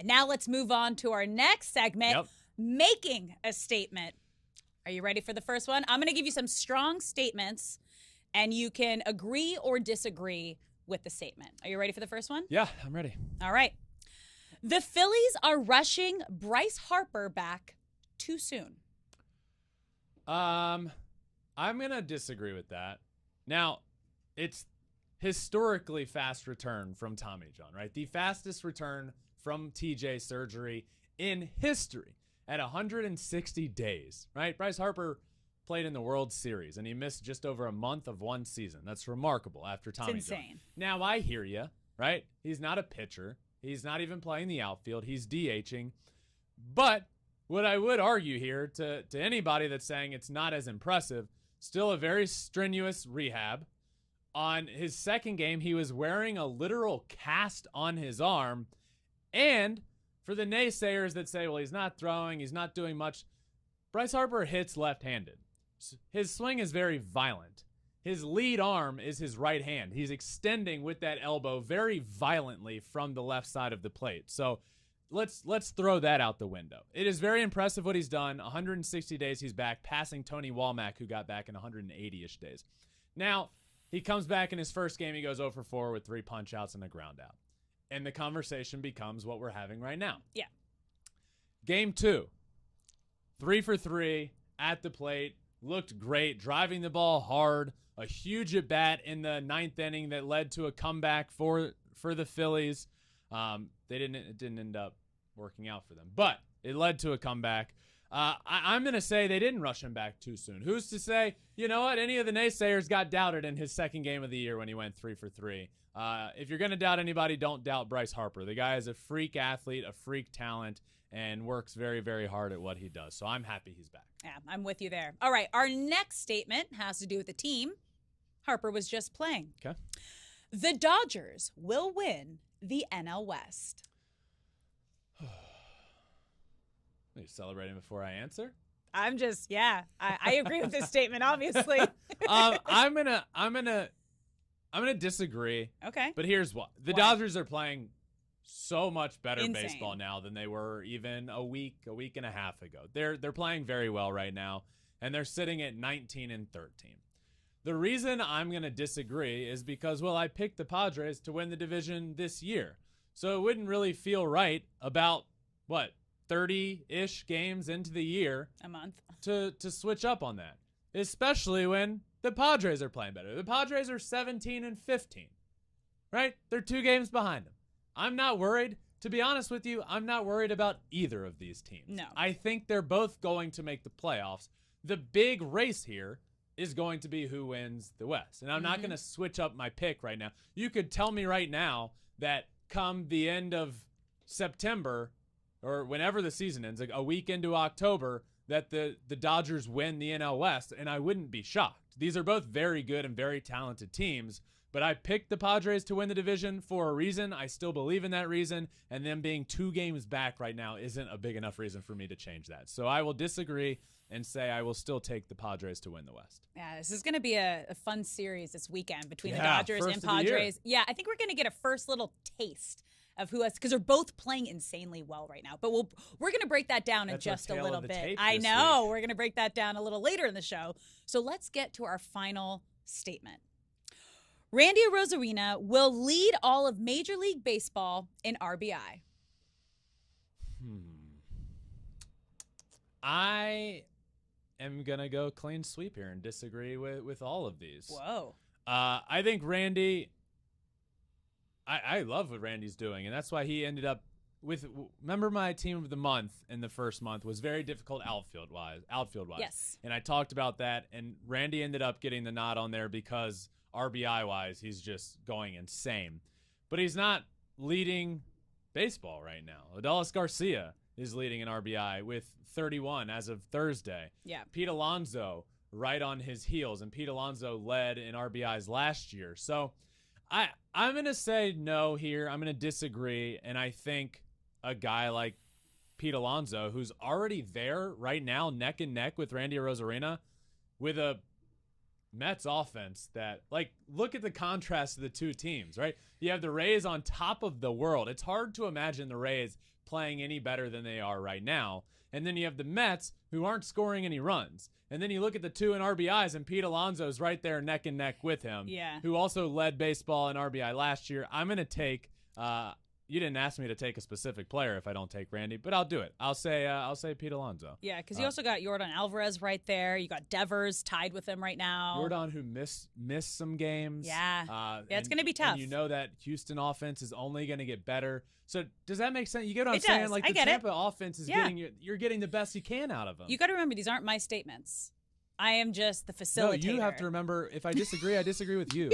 And now let's move on to our next segment, making a statement. Are you ready for the first one? I'm going to give you some strong statements, and you can agree or disagree with the statement. Are you ready for the first one? Yeah, I'm ready. All right. The Phillies are rushing Bryce Harper back too soon. I'm going to disagree with that. Now, it's historically fast return from Tommy John, right? The fastest return from TJ surgery in history at 160 days, right? Bryce Harper played in the World Series, and he missed just over a month of one season. That's remarkable after Tommy John. It's insane. Now, I hear you, right? He's not a pitcher. He's not even playing the outfield. He's DHing. But what I would argue here to anybody that's saying it's not as impressive, still a very strenuous rehab. On his second game, he was wearing a literal cast on his arm. And for the naysayers that say, well, he's not throwing, he's not doing much, Bryce Harper hits left-handed. His swing is very violent. His lead arm is his right hand. He's extending with that elbow very violently from the left side of the plate. So let's throw that out the window. It is very impressive what he's done. 160 days he's back, passing Tony Womack, who got back in 180-ish days. Now, he comes back in his first game. He goes 0 for 4 with 3 punch-outs and a ground out. And the conversation becomes what we're having right now. Yeah. Game 2, 3 for 3 at the plate. Looked great, driving the ball hard. A huge at-bat in the 9th inning that led to a comeback for the Phillies. It didn't end up working out for them, but it led to a comeback. I'm going to say they didn't rush him back too soon. Who's to say, you know what, any of the naysayers got doubted in his second game of the year when he went 3 for 3. If you're going to doubt anybody, don't doubt Bryce Harper. The guy is a freak athlete, a freak talent, and works very, very hard at what he does. So I'm happy he's back. Yeah, I'm with you there. All right, our next statement has to do with the team Harper was just playing. Okay. The Dodgers will win the NL West. Are you celebrating before I answer? I'm just, I agree with this statement, obviously. I'm gonna disagree. Okay. But here's what. The Dodgers are playing so much better baseball now than they were even a week and a half ago. They're playing very well right now, and they're sitting at 19-13. The reason I'm going to disagree is because, well, I picked the Padres to win the division this year. So it wouldn't really feel right about, 30-ish games into the year. A month. To switch up on that, especially when the Padres are playing better. The Padres are 17-15, right? They're 2 games behind them. I'm not worried. To be honest with you, I'm not worried about either of these teams. No. I think they're both going to make the playoffs. The big race here is going to be who wins the West. And I'm not going to switch up my pick right now. You could tell me right now that come the end of September or whenever the season ends, like a week into October, that the Dodgers win the NL West, and I wouldn't be shocked. These are both very good and very talented teams, but I picked the Padres to win the division for a reason. I still believe in that reason, and them being 2 games back right now isn't a big enough reason for me to change that. So I will disagree and say I will still take the Padres to win the West. Yeah, this is going to be a fun series this weekend between the Dodgers and Padres. Yeah, I think we're going to get a first little taste of who has, because they're both playing insanely well right now. But we're going to break that down in just a little bit. I know. We're going to break that down a little later in the show. So let's get to our final statement. Randy Arozarena will lead all of Major League Baseball in RBI. I am going to go clean sweep here and disagree with all of these. Whoa. I think Randy, I love what Randy's doing, and that's why he ended up with, remember my team of the month in the first month was very difficult outfield-wise. Yes. And I talked about that, and Randy ended up getting the nod on there because RBI-wise, he's just going insane. But he's not leading baseball right now. Adolis Garcia is leading in RBI with 31 as of Thursday. Yeah. Pete Alonso right on his heels, and Pete Alonso led in RBIs last year. So I'm going to say no here. I'm going to disagree, and I think a guy like Pete Alonso, who's already there right now neck and neck with Randy Arozarena with a Mets offense that, like, look at the contrast of the two teams, right? You have the Rays on top of the world. It's hard to imagine the Rays playing any better than they are right now. And then you have the Mets, who aren't scoring any runs. And then you look at the 2 in RBIs, and Pete Alonso's right there neck and neck with him, who also led baseball in RBI last year. I'm going to take you didn't ask me to take a specific player if I don't take Randy, but I'll do it. I'll say Pete Alonso. Yeah, because you also got Yordan Alvarez right there. You got Devers tied with him right now. Yordan, who missed some games. Yeah, it's going to be tough. And you know that Houston offense is only going to get better. So does that make sense? You get what I'm saying? Like the Tampa offense is you're getting the best you can out of them. You got to remember, these aren't my statements. I am just the facilitator. No, you have to remember, if I disagree, I disagree with you.